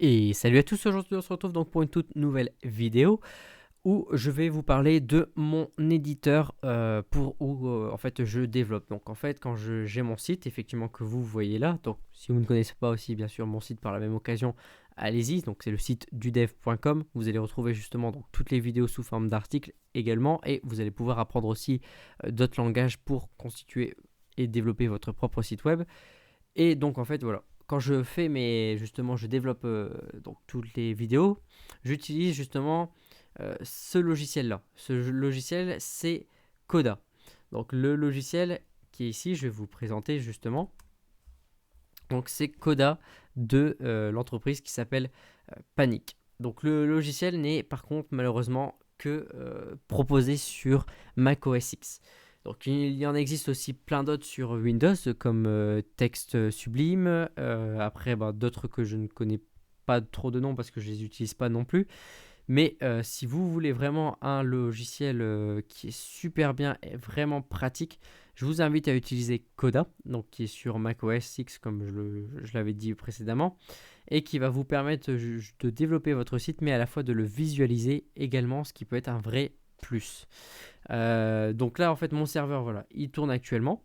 Et salut à tous, aujourd'hui on se retrouve donc pour une toute nouvelle vidéo où je vais vous parler de mon éditeur en fait je développe. Donc en fait quand j'ai mon site effectivement que vous voyez là, donc si vous ne connaissez pas aussi bien sûr mon site par la même occasion, allez-y, donc c'est le site dudev.com, vous allez retrouver justement donc toutes les vidéos sous forme d'articles également et vous allez pouvoir apprendre aussi d'autres langages pour constituer et développer votre propre site web. Et donc en fait voilà, quand je fais justement je développe donc toutes les vidéos, j'utilise justement ce logiciel là. Ce logiciel c'est Coda. Donc le logiciel qui est ici, je vais vous présenter justement. Donc c'est Coda de l'entreprise qui s'appelle Panic. Donc le logiciel n'est par contre malheureusement que proposé sur macOS X. Donc il y en existe aussi plein d'autres sur Windows comme Text Sublime, après d'autres que je ne connais pas trop de noms parce que je les utilise pas non plus. Mais si vous voulez vraiment un logiciel qui est super bien et vraiment pratique, je vous invite à utiliser Coda, donc qui est sur macOS X comme je l'avais dit précédemment, et qui va vous permettre de développer votre site, mais à la fois de le visualiser également, ce qui peut être un vrai plus. Donc là, en fait, mon serveur, voilà, il tourne actuellement.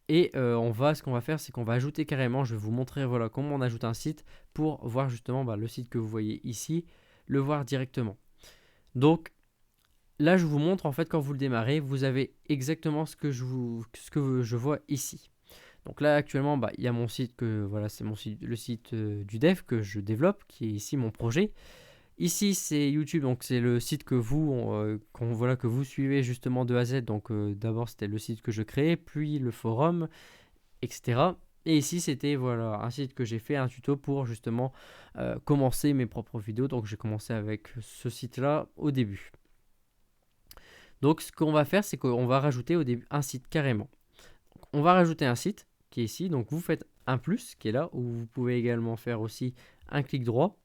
Et ce qu'on va faire, c'est qu'on va ajouter carrément, je vais vous montrer voilà, comment on ajoute un site pour voir justement le site que vous voyez ici, le voir directement. Donc là, je vous montre en fait quand vous le démarrez, vous avez exactement ce que je vois ici. Donc là, actuellement, il y a mon site voilà, c'est le site du dev que je développe, qui est ici mon projet. Ici, c'est YouTube, donc c'est le site que que vous suivez justement de A à Z. Donc d'abord, c'était le site que je créais, puis le forum, etc. Et ici, c'était voilà, un site que j'ai fait, un tuto pour justement commencer mes propres vidéos. Donc j'ai commencé avec ce site-là au début. Donc ce qu'on va faire, c'est qu'on va rajouter au début un site carrément. Donc, on va rajouter un site qui est ici. Donc vous faites un plus qui est là, où vous pouvez également faire aussi un clic droit.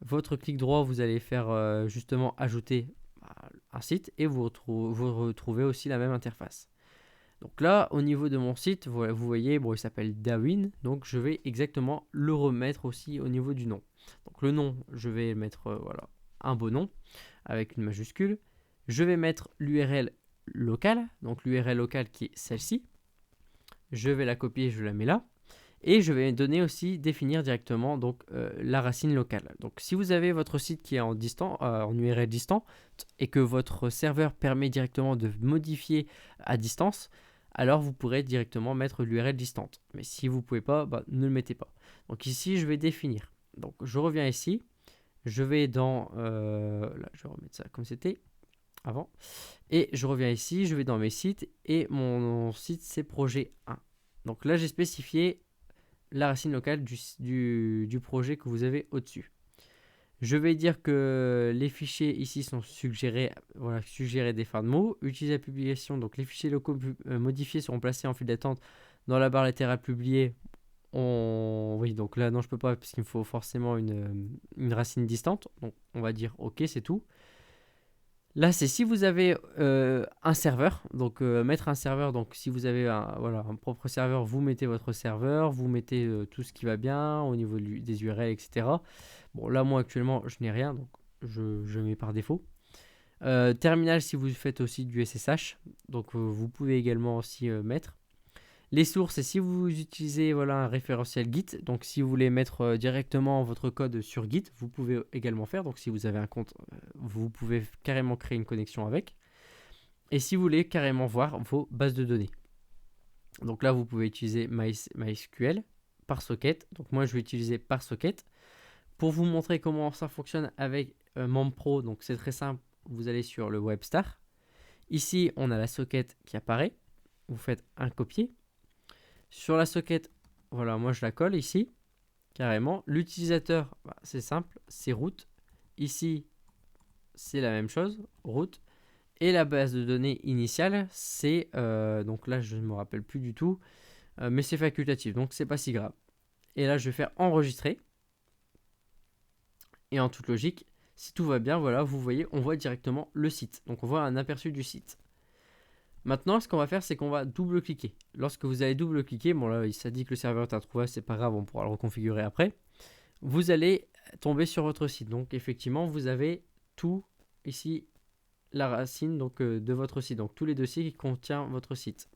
Votre clic droit, vous allez faire justement ajouter un site et vous retrouvez aussi la même interface. Donc là, au niveau de mon site, vous voyez, bon, il s'appelle Dawin, donc je vais exactement le remettre aussi au niveau du nom. Donc le nom, je vais mettre voilà, un beau nom avec une majuscule. Je vais mettre l'URL locale, donc l'URL locale qui est celle-ci. Je vais la copier, je la mets là. Et je vais donner aussi, définir directement donc, la racine locale. Donc si vous avez votre site qui est en URL distant et que votre serveur permet directement de modifier à distance, alors vous pourrez directement mettre l'URL distante. Mais si vous ne pouvez pas, ne le mettez pas. Donc ici, je vais définir. Donc je reviens ici. Je vais dans... là, je vais remettre ça comme c'était avant. Et je reviens ici, je vais dans mes sites. Et mon site, c'est projet 1. Donc là, j'ai spécifié la racine locale du projet que vous avez au-dessus. Je vais dire que les fichiers ici sont suggérés, voilà, suggérés des fins de mots. Utiliser la publication, donc les fichiers locaux modifiés seront placés en file d'attente dans la barre latérale publiée. Oui, donc là, non, je peux pas, parce qu'il me faut forcément une racine distante. Donc, on va dire OK, c'est tout. Là, c'est si vous avez un serveur, donc mettre un serveur, donc si vous avez un propre serveur, vous mettez votre serveur, vous mettez tout ce qui va bien au niveau des URL, etc. Bon, là, moi, actuellement, je n'ai rien, donc je mets par défaut. Terminal, si vous faites aussi du SSH, donc vous pouvez également aussi mettre. Les sources, c'est si vous utilisez un référentiel Git, donc si vous voulez mettre directement votre code sur Git, vous pouvez également faire. Donc si vous avez un compte, vous pouvez carrément créer une connexion avec. Et si vous voulez carrément voir vos bases de données. Donc là, vous pouvez utiliser MySQL par socket. Donc moi, je vais utiliser par socket. Pour vous montrer comment ça fonctionne avec MemPro, donc c'est très simple, vous allez sur le WebStar. Ici, on a la socket qui apparaît. Vous faites un copier. Sur la socket, voilà, moi je la colle ici, carrément. L'utilisateur, c'est simple, c'est root. Ici, c'est la même chose, root. Et la base de données initiale, c'est, donc là je ne me rappelle plus du tout, mais c'est facultatif, donc c'est pas si grave. Et là je vais faire enregistrer. Et en toute logique, si tout va bien, voilà, vous voyez, on voit directement le site. Donc on voit un aperçu du site. Maintenant, ce qu'on va faire, c'est qu'on va double-cliquer. Lorsque vous allez double-cliquer, bon là, ça dit que le serveur est introuvable, c'est pas grave, on pourra le reconfigurer après. Vous allez tomber sur votre site. Donc effectivement, vous avez tout ici, la racine donc, de votre site. Donc tous les dossiers qui contiennent votre site.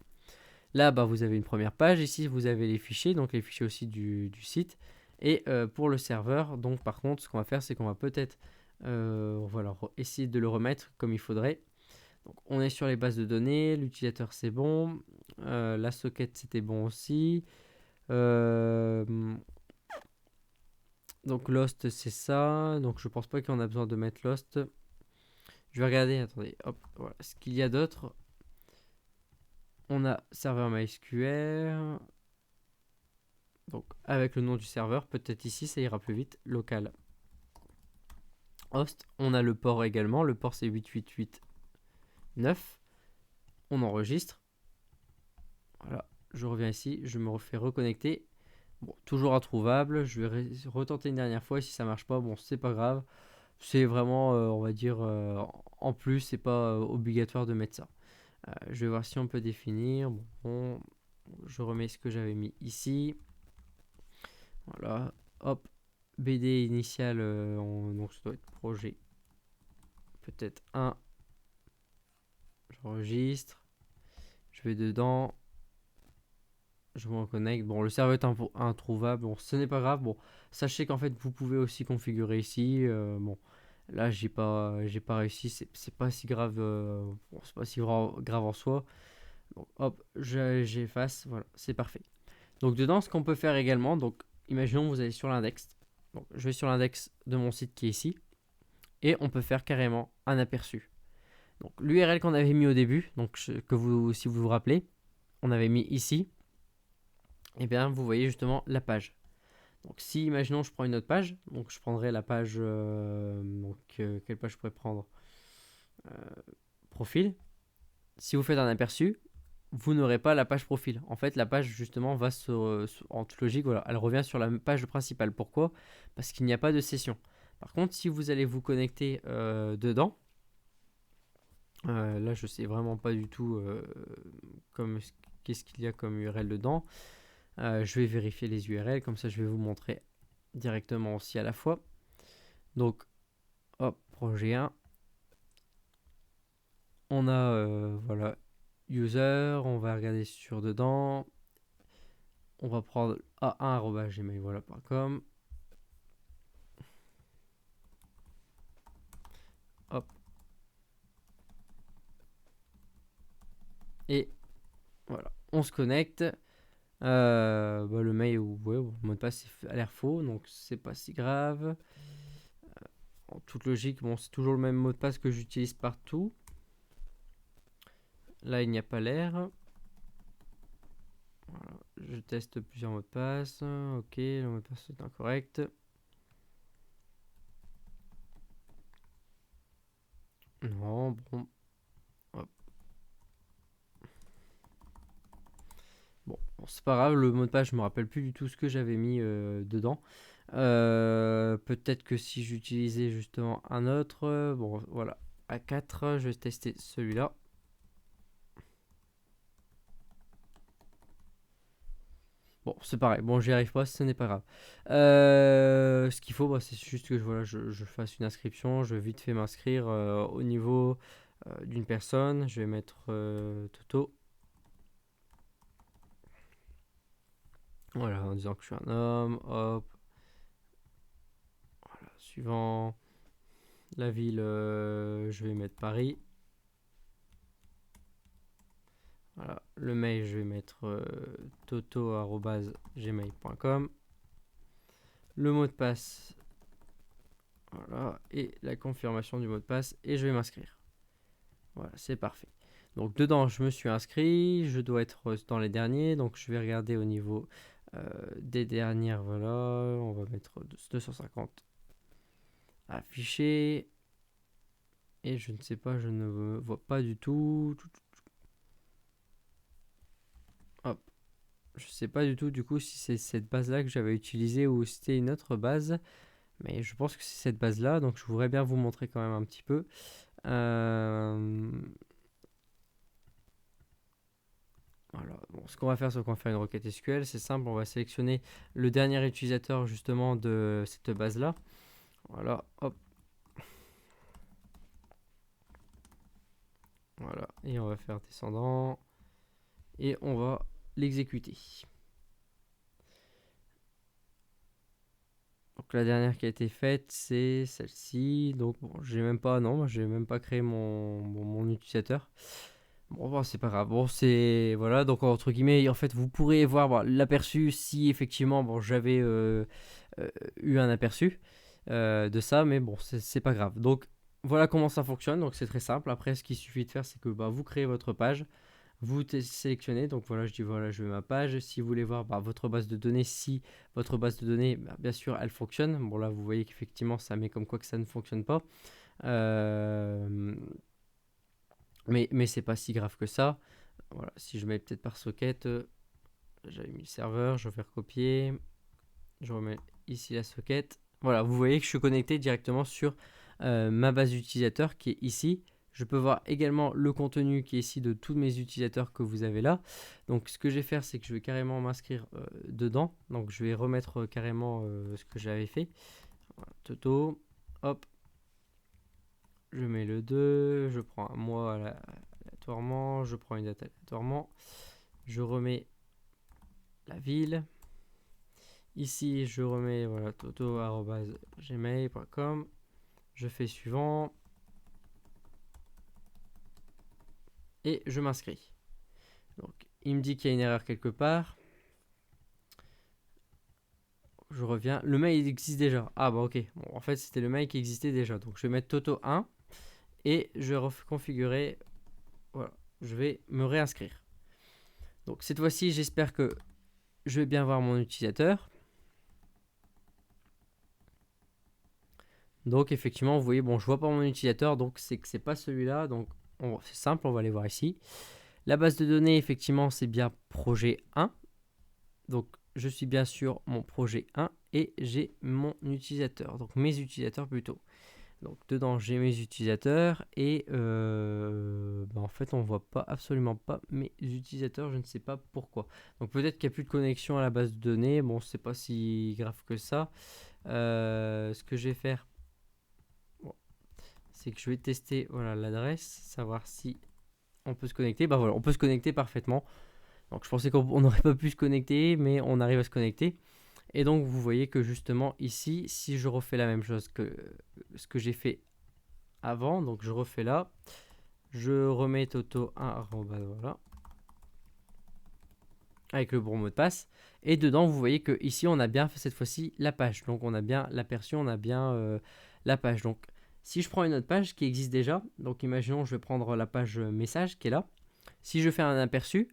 Là, bah, vous avez une première page. Ici, vous avez les fichiers, donc les fichiers aussi du site. Et pour le serveur, donc par contre, ce qu'on va faire, c'est qu'on va peut-être voilà, essayer de le remettre comme il faudrait. Donc, on est sur les bases de données, l'utilisateur c'est bon, la socket c'était bon aussi. Donc Lost c'est ça, donc je pense pas qu'on a besoin de mettre Lost. Je vais regarder, attendez, hop, voilà, ce qu'il y a d'autre. On a serveur MySQL, donc avec le nom du serveur, peut-être ici ça ira plus vite, local host. On a le port également, le port c'est 8889. On enregistre. Voilà, je reviens ici, je me refais reconnecter. Bon, toujours introuvable. Je vais retenter une dernière fois. Et si ça marche pas, bon, c'est pas grave. C'est vraiment, on va dire, en plus, c'est pas obligatoire de mettre ça. Je vais voir si on peut définir. Bon, je remets ce que j'avais mis ici. Voilà, hop. BD initial, donc ça doit être projet. Peut-être 1. J'enregistre. Je vais dedans. Je me reconnecte. Bon, le serveur est introuvable. Bon, ce n'est pas grave. Bon, sachez qu'en fait, vous pouvez aussi configurer ici. Bon, là, j'ai pas réussi. C'est pas si grave. Bon, c'est pas si grave en soi. Donc, hop, j'efface. Voilà, c'est parfait. Donc, dedans, ce qu'on peut faire également. Donc, imaginons vous allez sur l'index. Donc, je vais sur l'index de mon site qui est ici. Et on peut faire carrément un aperçu. Donc, l'URL qu'on avait mis au début, donc que vous, si vous vous rappelez, on avait mis ici. Et bien, vous voyez justement la page. Donc, si, imaginons, je prends une autre page, donc je prendrai la page, quelle page je pourrais prendre profil. Si vous faites un aperçu, vous n'aurez pas la page profil. En fait, la page, justement, va en toute logique, voilà, elle revient sur la page principale. Pourquoi? Parce qu'il n'y a pas de session. Par contre, si vous allez vous connecter dedans, là, je sais vraiment pas du tout qu'est-ce qu'il y a comme URL dedans. Je vais vérifier les URL, comme ça je vais vous montrer directement aussi à la fois. Donc, hop, projet 1. On a, voilà, user, on va regarder sur dedans. On va prendre a1@gmail.com. Hop. Et voilà, on se connecte. Le mail ou ouais, le mot de passe a l'air faux, donc c'est pas si grave. En toute logique, bon, c'est toujours le même mot de passe que j'utilise partout. Là, il n'y a pas l'air. Voilà, je teste plusieurs mots de passe. Ok, le mot de passe est incorrect. Non, bon. Hop. Bon, c'est pas grave, le mot de passe, je me rappelle plus du tout ce que j'avais mis dedans. Peut-être que si j'utilisais justement un autre, bon voilà, A4, je vais tester celui-là. Bon, c'est pareil, bon j'y arrive pas, ce n'est pas grave. Ce qu'il faut, bah, c'est juste que voilà, je fasse une inscription, je vais vite fait m'inscrire au niveau d'une personne. Je vais mettre Toto. Voilà, en disant que je suis un homme, hop. Voilà, suivant. La ville, je vais mettre Paris. Voilà, le mail, je vais mettre toto@gmail.com. Le mot de passe, voilà, et la confirmation du mot de passe, et je vais m'inscrire. Voilà, c'est parfait. Donc dedans, je me suis inscrit, je dois être dans les derniers, donc je vais regarder au niveau des dernières, voilà, on va mettre 250 affichés, et je ne sais pas, je ne vois pas du tout. Hop, je sais pas du tout du coup si c'est cette base là que j'avais utilisée ou si c'était une autre base, mais je pense que c'est cette base là, donc je voudrais bien vous montrer quand même un petit peu. Voilà. Bon, ce qu'on va faire, c'est qu'on va faire une requête SQL, c'est simple, on va sélectionner le dernier utilisateur justement de cette base là. Voilà, hop. Voilà, et on va faire descendant. Et on va l'exécuter. Donc la dernière qui a été faite, c'est celle-ci. Donc bon, j'ai même pas, non, moi j'ai même pas créé mon utilisateur. Bon, c'est pas grave. Bon, c'est voilà. Donc entre guillemets, en fait, vous pourrez voir bon, l'aperçu si effectivement, bon, j'avais eu un aperçu de ça, mais bon, c'est pas grave. Donc voilà comment ça fonctionne. Donc c'est très simple. Après, ce qu'il suffit de faire, c'est que bah, vous créez votre page. Vous sélectionnez, donc voilà, je dis voilà, je veux ma page. Si vous voulez voir bah, votre base de données, si votre base de données, bah, bien sûr, elle fonctionne. Bon, là, vous voyez qu'effectivement, ça met comme quoi que ça ne fonctionne pas. Mais c'est pas si grave que ça. Voilà, si je mets peut-être par socket, j'avais mis le serveur, je vais faire copier. Je remets ici la socket. Voilà, vous voyez que je suis connecté directement sur ma base d'utilisateurs qui est ici. Je peux voir également le contenu qui est ici de tous mes utilisateurs que vous avez là. Donc ce que je vais faire, c'est que je vais carrément m'inscrire dedans. Donc je vais remettre carrément ce que j'avais fait. Voilà, Toto, hop. Je mets le 2, je prends un mois aléatoirement, je prends une date aléatoirement. Je remets la ville. Ici, je remets voilà, toto@gmail.com. Je fais suivant. Et je m'inscris. Donc, il me dit qu'il y a une erreur quelque part. Je reviens. Le mail il existe déjà. Ah bah ok. Bon, en fait, c'était le mail qui existait déjà. Donc, je vais mettre Toto 1. Et je vais reconfigurer. Voilà. Je vais me réinscrire. Donc, cette fois-ci, j'espère que je vais bien voir mon utilisateur. Donc effectivement, vous voyez, bon, je vois pas mon utilisateur, donc c'est que c'est pas celui-là. Donc c'est simple, on va aller voir ici. La base de données, effectivement, c'est bien projet 1. Donc je suis bien sur mon projet 1 et j'ai mon utilisateur, donc mes utilisateurs plutôt. Donc dedans, j'ai mes utilisateurs et en fait, on voit pas absolument pas mes utilisateurs, je ne sais pas pourquoi. Donc peut-être qu'il n'y a plus de connexion à la base de données. Bon, c'est pas si grave que ça. Ce que je vais faire, c'est que je vais tester voilà, l'adresse, savoir si on peut se connecter. Bah voilà, on peut se connecter parfaitement. Donc je pensais qu'on n'aurait pas pu se connecter, mais on arrive à se connecter. Et donc vous voyez que justement ici, si je refais la même chose que ce que j'ai fait avant, donc je refais là, je remets Toto 1, voilà, avec le bon mot de passe. Et dedans, vous voyez que ici, on a bien fait cette fois-ci la page. Donc on a bien l'aperçu, on a bien la page. Donc si je prends une autre page qui existe déjà, donc imaginons je vais prendre la page message qui est là. Si je fais un aperçu,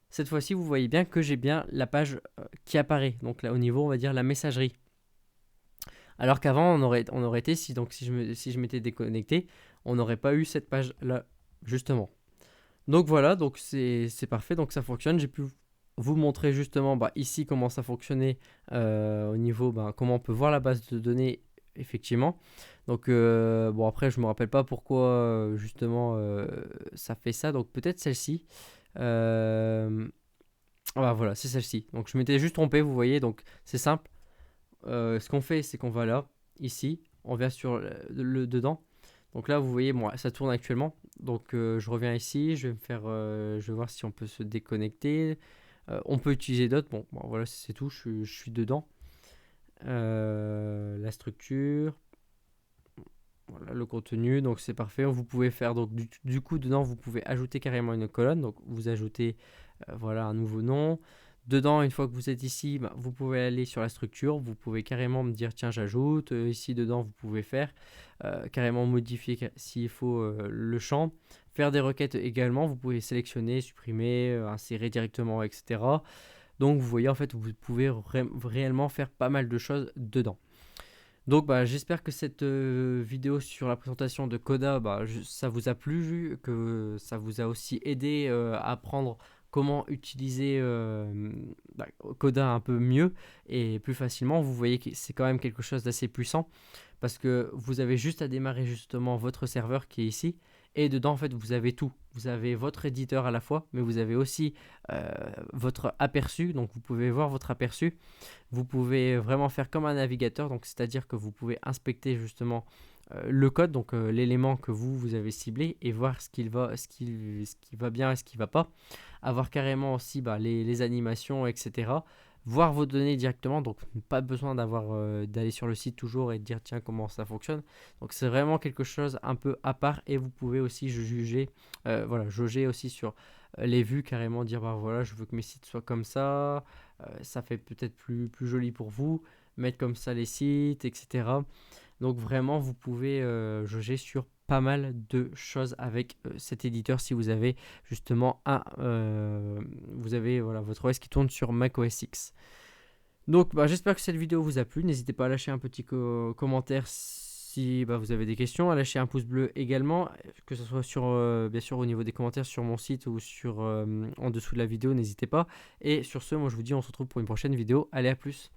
cette fois-ci vous voyez bien que j'ai bien la page qui apparaît. Donc là au niveau on va dire la messagerie. Alors qu'avant on aurait été, si je m'étais déconnecté, on n'aurait pas eu cette page là justement. Donc voilà, donc c'est parfait, donc ça fonctionne. J'ai pu vous montrer justement ici comment ça fonctionnait au niveau comment on peut voir la base de données effectivement. Donc bon après je me rappelle pas pourquoi justement ça fait ça, donc peut-être celle-ci. Voilà, c'est celle-ci. Donc je m'étais juste trompé, vous voyez, donc c'est simple. Ce qu'on fait, c'est qu'on va là, ici, on vient sur le dedans. Donc là, vous voyez, ça tourne actuellement. Donc je reviens ici, je vais me faire, je vais voir si on peut se déconnecter. On peut utiliser d'autres. Bon, voilà, c'est tout. Je suis dedans. La structure, voilà, le contenu. Donc c'est parfait. Vous pouvez faire donc du coup dedans, vous pouvez ajouter carrément une colonne. Donc vous ajoutez, voilà, un nouveau nom. Dedans, une fois que vous êtes ici, vous pouvez aller sur la structure, vous pouvez carrément me dire tiens j'ajoute, ici dedans vous pouvez faire, carrément modifier s'il faut le champ, faire des requêtes également, vous pouvez sélectionner, supprimer, insérer directement, etc. Donc vous voyez en fait vous pouvez réellement faire pas mal de choses dedans. Donc j'espère que cette vidéo sur la présentation de Coda, ça vous a plu, que ça vous a aussi aidé à apprendre comment utiliser Coda un peu mieux et plus facilement. Vous voyez que c'est quand même quelque chose d'assez puissant parce que vous avez juste à démarrer justement votre serveur qui est ici Et dedans, en fait, vous avez tout. Vous avez votre éditeur à la fois, mais vous avez aussi votre aperçu. Donc, vous pouvez voir votre aperçu. Vous pouvez vraiment faire comme un navigateur. Donc, c'est-à-dire que vous pouvez inspecter justement le code, donc l'élément que vous avez ciblé, et voir ce qui va bien et ce qui va pas. Avoir carrément aussi les animations, etc. Voir vos données directement, donc pas besoin d'aller sur le site toujours et de dire tiens comment ça fonctionne. Donc c'est vraiment quelque chose un peu à part, et vous pouvez aussi jauger aussi sur les vues, carrément dire bah voilà, je veux que mes sites soient comme ça fait peut-être plus joli pour vous, mettre comme ça les sites, etc. Donc vraiment, vous pouvez jauger sur pas mal de choses avec cet éditeur si vous avez justement vous avez voilà, votre OS qui tourne sur Mac OS X. Donc j'espère que cette vidéo vous a plu. N'hésitez pas à lâcher un petit commentaire si vous avez des questions, à lâcher un pouce bleu également, que ce soit bien sûr au niveau des commentaires sur mon site ou en dessous de la vidéo, n'hésitez pas. Et sur ce, moi je vous dis on se retrouve pour une prochaine vidéo. Allez, à plus.